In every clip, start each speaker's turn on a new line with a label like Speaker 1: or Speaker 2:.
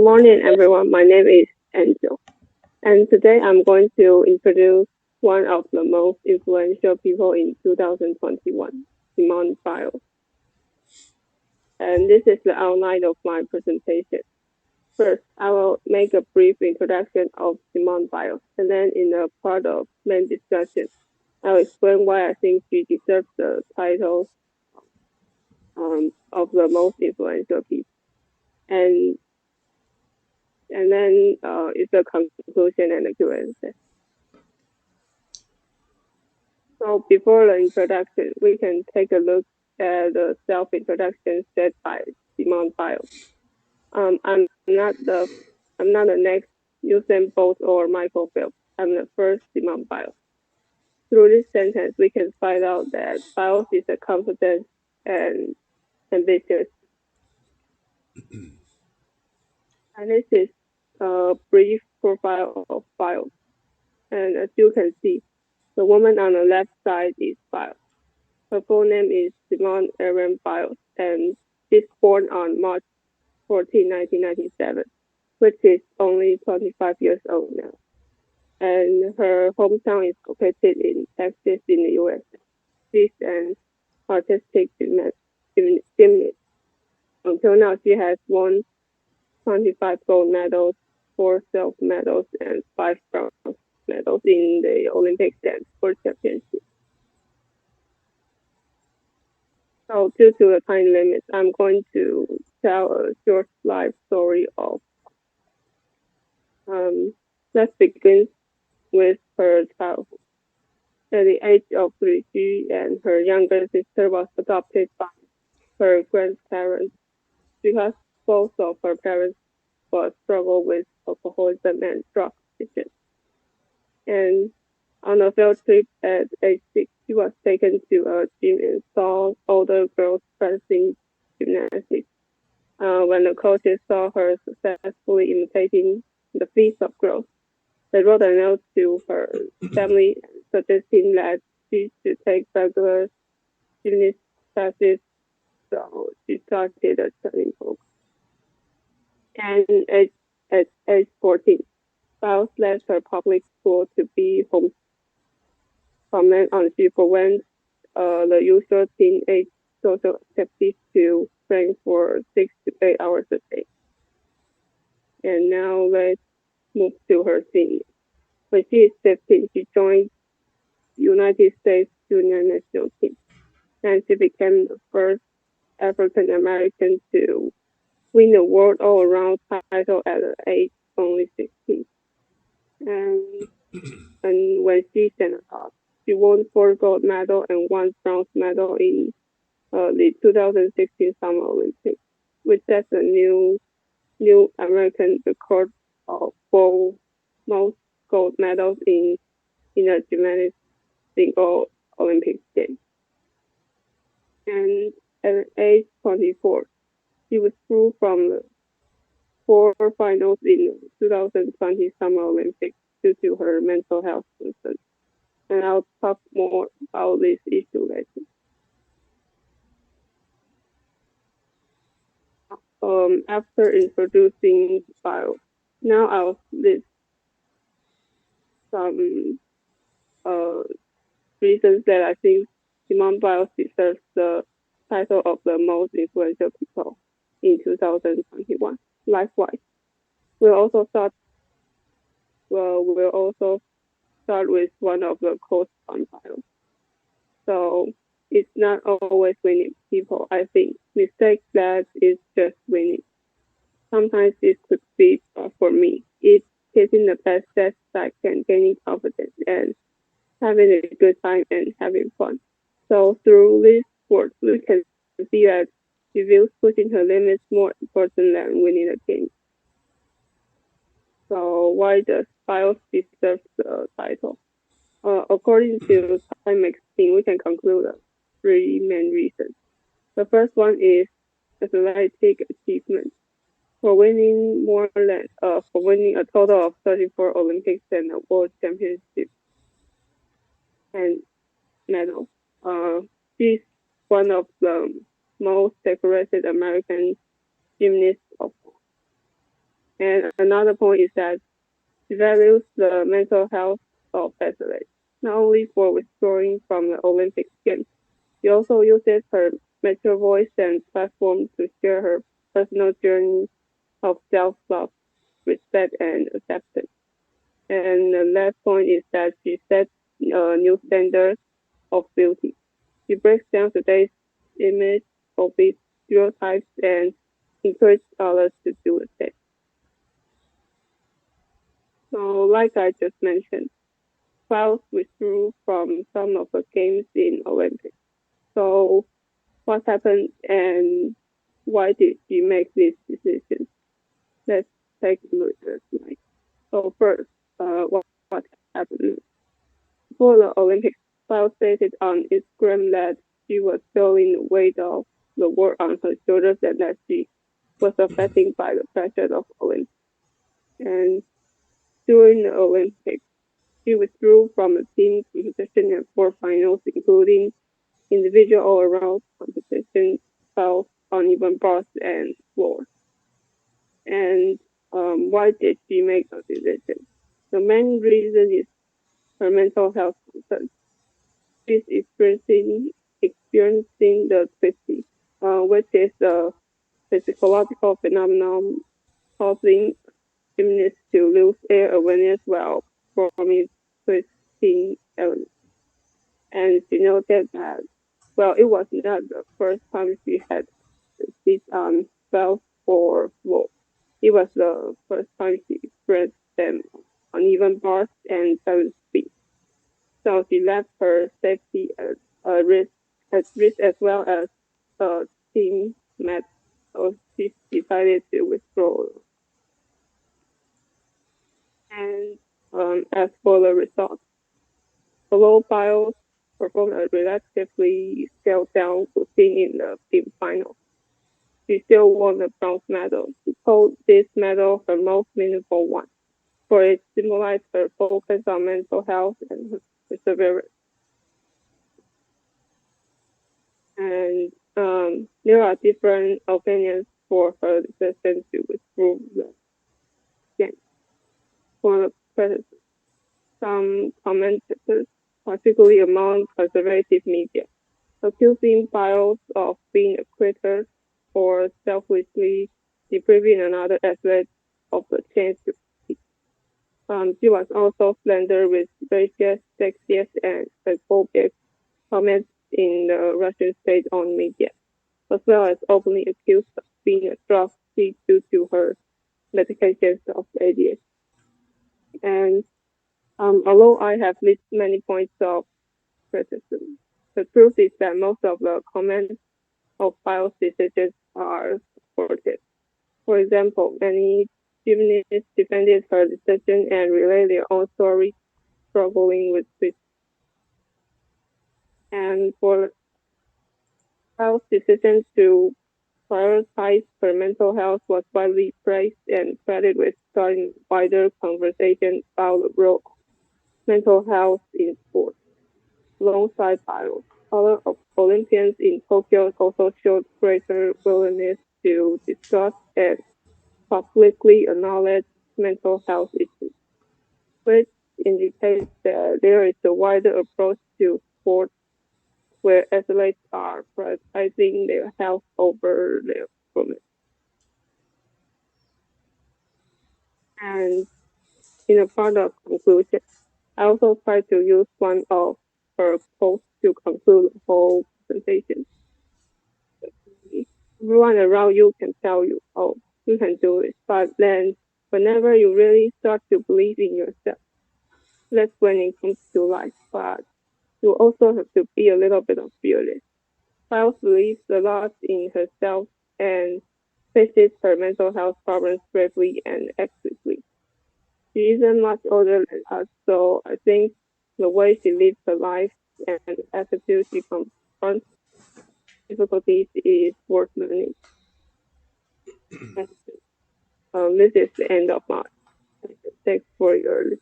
Speaker 1: Good morning, everyone. My name is Angel, and today I'm going to introduce one of the most influential people in 2021, Simone Biles. And this is the outline of my presentation. First, I will make a brief introduction of Simone Biles, and then in the part of main discussion, I'll explain why I think she deserves the title of the most influential people. And and then it's a conclusion and a Q&A. So before the introduction, we can take a look at the self-introduction said by Simone Biles. I'm not the next Usain Bolt or Michael Phelps. I'm the first Simone Biles. Through this sentence, we can find out that Biles is a confident and ambitious. And this is a brief profile of Biles. And as you can see, the woman on the left side is Biles. Her full name is Simone Erin Biles, and she's born on March 14, 1997, which is only 25 years old now. And her hometown is located in Texas in the US. She's an artistic gymnast. Until now, she has won 25 gold medals, 4 silver medals, and 5 bronze medals in the Olympics and World Championships. So due to the time limit, I'm going to tell a short life story of. Let's begin with her childhood. At the age of 3, she and her younger sister was adopted by her grandparents because both of her parents were struggle with alcoholism and drug addiction. And on a field trip at age 6, she was taken to a gym and saw older girls practicing gymnastics. When the coaches saw her successfully imitating the feats of girls, they wrote a note to her family suggesting that she should take regular gymnast classes. So she started a studying program. And at age 14, Biles left her public school to be homeschooled on she forwent the usual teenage social activities to train for 6 to 8 hours a day. And now let's move to her senior. When she is 15, she joined United States junior national team, and she became the first African American to win the world all-around title at the age only 16. And when she sent off, she won 4 gold medals and 1 bronze medal in the 2016 Summer Olympics, which sets a new American record of 4 most gold medals in a gymnastics single Olympic Games. And at age 24, she withdrew from the 4 finals in 2020 Summer Olympics due to her mental health concerns. And I'll talk more about this issue later. After introducing Biles, now I'll list some reasons that I think Simone Biles deserves the title of the most influential people in 2021. Likewise, we'll also start. We'll also start with one of the quotes on Biles. So it's not always winning people. I think mistake that is just winning. Sometimes it could be for me. It's getting the best that I can, gaining confidence and having a good time and having fun. So through this sport, we can see that she views pushing her limits more important than winning a game. So why does Biles deserve the title? According to Time Magazine, we can conclude 3 main reasons. The first one is athletic achievement. For winning a total of 34 Olympics and a World Championship and medals. She's one of the most decorated American gymnasts of all. And another point is that she values the mental health of athletes, not only for withdrawing from the Olympic Games. She also uses her mature voice and platform to share her personal journey of self-love, respect, and acceptance. And the last point is that she sets a new standard of beauty. She breaks down today's image of these stereotypes and encourages others to do the same. So, like I just mentioned, Biles withdrew from some of the games in Olympics. So, what happened and why did she make this decision? Let's take a look at it. So first, what happened? Before the Olympics, Biles stated on Instagram that she was feeling the weight of the world on her shoulders and that she was affected by the pressure of Olympics. And during the Olympics, she withdrew from the team competition and four finals, including individual all-around competition, both uneven bars and floor. And why did she make a decision? The main reason is her mental health concerns. She's experiencing the twisting, which is a physiological phenomenon causing gymnasts to lose air awareness while performing twisting elements. And she noted that, well, it was not the first time she had this on 12 or floor. It was the first time she experienced them on even bars and balance speed. So she left her safety at risk as well as team met. So she decided to withdraw. And as for the results, although Biles performed a relatively scaled down routine in the team final, she still won the bronze medal. She called this medal her most meaningful one, for it symbolized her focus on mental health and her perseverance. And there are different opinions for her decision to withdraw the game. For the president, some commentators, particularly among conservative media, accusing Biles of being a quitter or selfishly depriving another athlete of the chance to compete. She was also slandered with racist, sexist, and xenophobic comments in the Russian state-owned media, as well as openly accused of being a drug thief due to her medications of ADHD. And although I have listed many points of criticism, the truth is that most of the comments of Biles' decisions are supported. For example, many gymnasts defended her decision and relayed their own story struggling with this. And for Biles' decision to prioritize her mental health was widely praised and credited with starting wider conversation about the role of mental health in sports. Alongside Biles, other Olympians in Tokyo also showed greater willingness to discuss and publicly acknowledge mental health issues, which indicates that there is a wider approach to sports where athletes are prioritizing their health over their performance. And in a part of conclusion, I also try to use one of her quotes to conclude the whole presentation. Everyone around you can tell you, oh, you can do it. But then whenever you really start to believe in yourself, that's when it comes to life. But you also have to be a little bit of fearless. Biles believes a lot in herself and faces her mental health problems bravely and actively. She isn't much older than us, so I think the way she lives her life and the attitude she confronts difficulties is worth learning. This is the end of my. Thanks for your listening.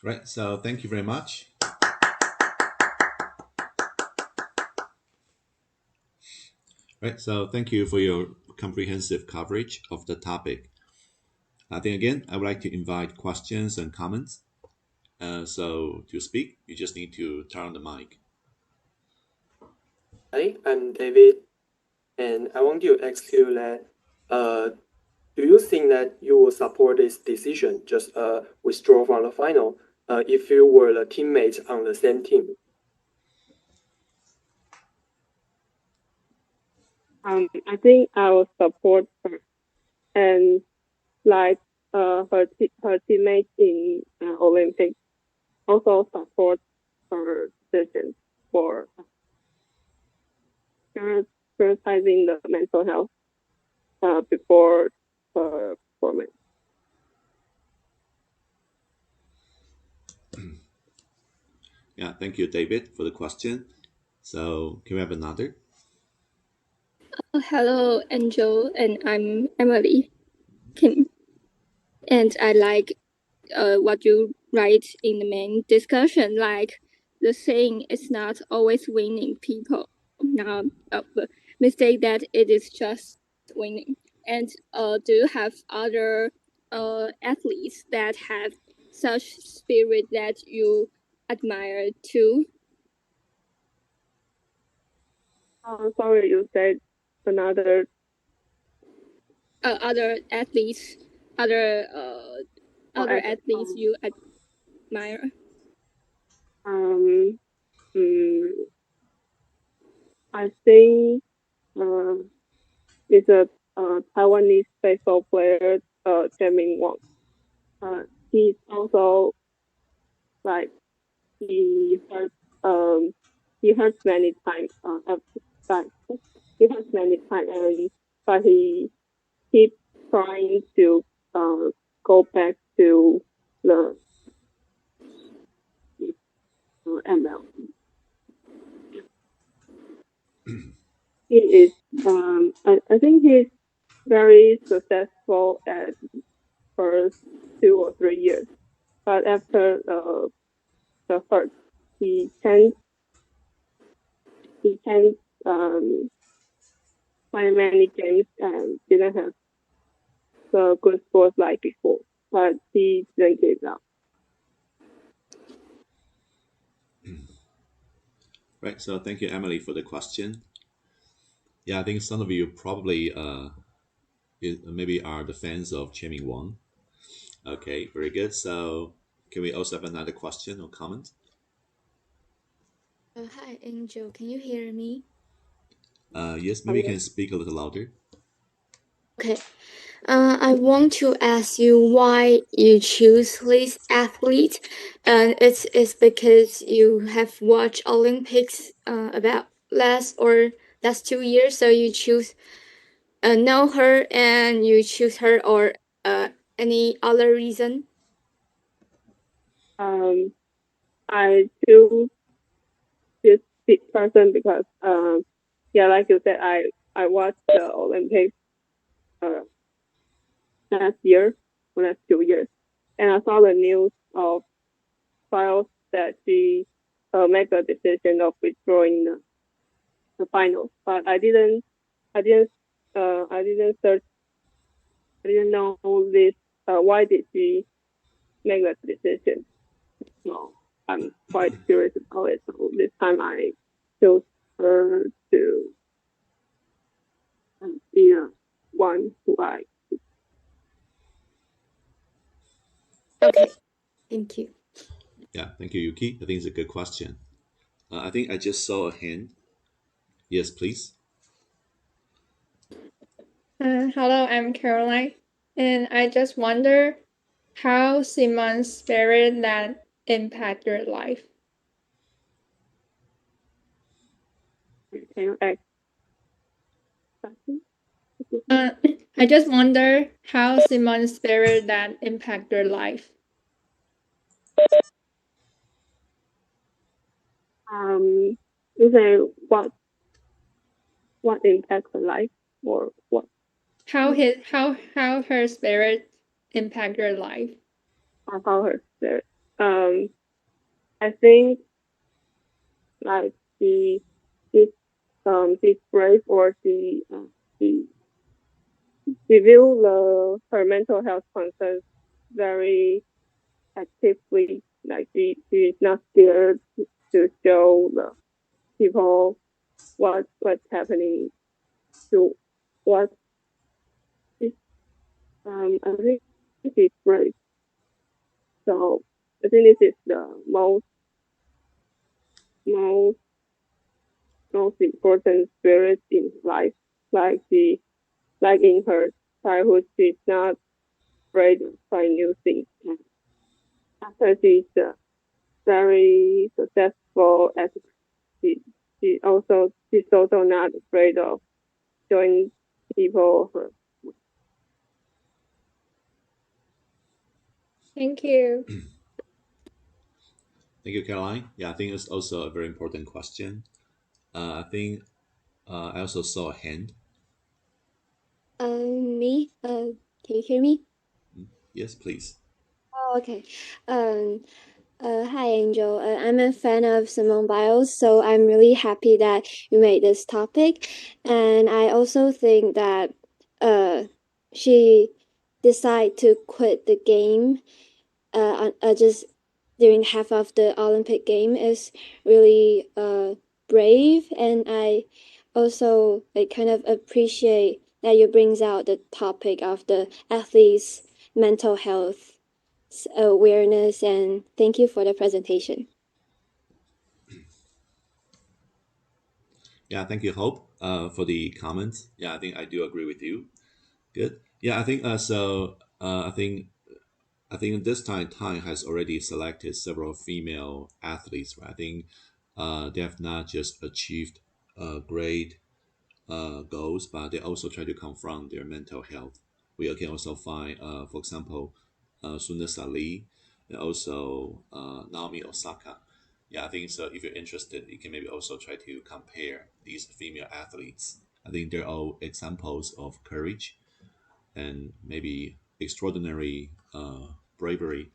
Speaker 2: Right. So thank you very much. Right. So thank you for your comprehensive coverage of the topic. I think again, I would like to invite questions and comments. So to speak, you just need to turn on the mic.
Speaker 3: Hi, I'm David, and I want to ask you that do you think that you will support this decision, just withdraw from the final, if you were the teammates on the same team?
Speaker 1: I think I will support her, and like her teammates in Olympics also support her decision for prioritizing the mental health before performance.
Speaker 2: Yeah, thank you, David, for the question. So can we have another?
Speaker 4: Hello, Angel, and I'm Emily Kim. And I like what you write in the main discussion, like the saying it's not always winning people. Now, the mistake that it is just winning. And do you have other athletes that have such spirit that you admire too?
Speaker 1: Sorry, you said another.
Speaker 4: Other athletes, other
Speaker 1: Or
Speaker 4: athletes you admire?
Speaker 1: um, mm, I think it's a Taiwanese baseball player, Jianming Wang. He's also like he hurt he hurts many times but he hurts many times and but he keeps trying to go back to the ML. He is I think he's very successful at first 2 or 3 years, but after the hurt, he can't play many games and didn't have the good scores like before. But he didn't give up.
Speaker 2: Right. So thank you, Emily, for the question. Yeah, I think some of you probably maybe are the fans of Jianming Wang. Okay, very good. So can we also have another question or comment?
Speaker 5: Hi, Angel. Can you hear me?
Speaker 2: Yes, maybe you can speak a little louder.
Speaker 5: Okay. I want to ask you why you choose this athlete. It's because you have watched Olympics about last 2 years, so you choose know her and you choose her, or any other reason?
Speaker 1: I choose this person because yeah, like you said, I watched the Olympics uh, last year, last 2 years, and I saw the news of trials that she make a decision of withdrawing the finals, but I didn't I didn't search, I didn't know this. Why did she make that decision? So I'm quite curious about it. So this time I chose her to be the one who I.
Speaker 5: Okay, thank you.
Speaker 2: Yeah, thank you, Yuki. I think it's a good question. I think I just saw a hand. Yes, please.
Speaker 6: Hello, I'm Caroline, and I just wonder how Simon's spirit that impact your life.
Speaker 1: Can you ask?
Speaker 6: I just wonder how Simon's spirit that impact your life.
Speaker 1: You say what impacts her life or what?
Speaker 6: How her spirit impact your life.
Speaker 1: Or how her spirit? I think like she she's brave, or she view her mental health concerns very actively. Like she's not scared to show the people what's happening to what is I think she's brave. So I think this is the most most important spirit in life. Like like in her childhood, she's not afraid to try new things. And after she's very successful as she, she's also not afraid of showing people her.
Speaker 6: Thank you.
Speaker 2: Thank you, Caroline. Yeah, I think it's also a very important question. I think I also saw a hand.
Speaker 5: Me? Can you hear me?
Speaker 2: Yes, please.
Speaker 5: Oh, okay. Um, Hi, Angel. I'm a fan of Simone Biles, so I'm really happy that you made this topic. And I also think that she decided to quit the game just during half of the Olympic game is really brave. And I also like kind of appreciate that you brings out the topic of the athletes' mental health awareness, and thank you for the presentation.
Speaker 2: Yeah, thank you, Hope, for the comments. Yeah, I think I do agree with you. Good. Yeah, I think so. I think this time has already selected several female athletes. Right? I think they have not just achieved great goals, but they also try to confront their mental health. We can also find, for example, Sunisa Lee, and also Naomi Osaka. Yeah, I think so. If you're interested, you can maybe also try to compare these female athletes. I think they're all examples of courage and maybe extraordinary bravery.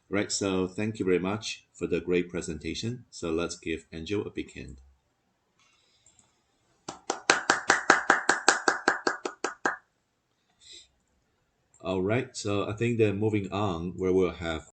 Speaker 2: Right. So thank you very much for the great presentation. So let's give Angel a big hand. All right. So I think that moving on, where we'll have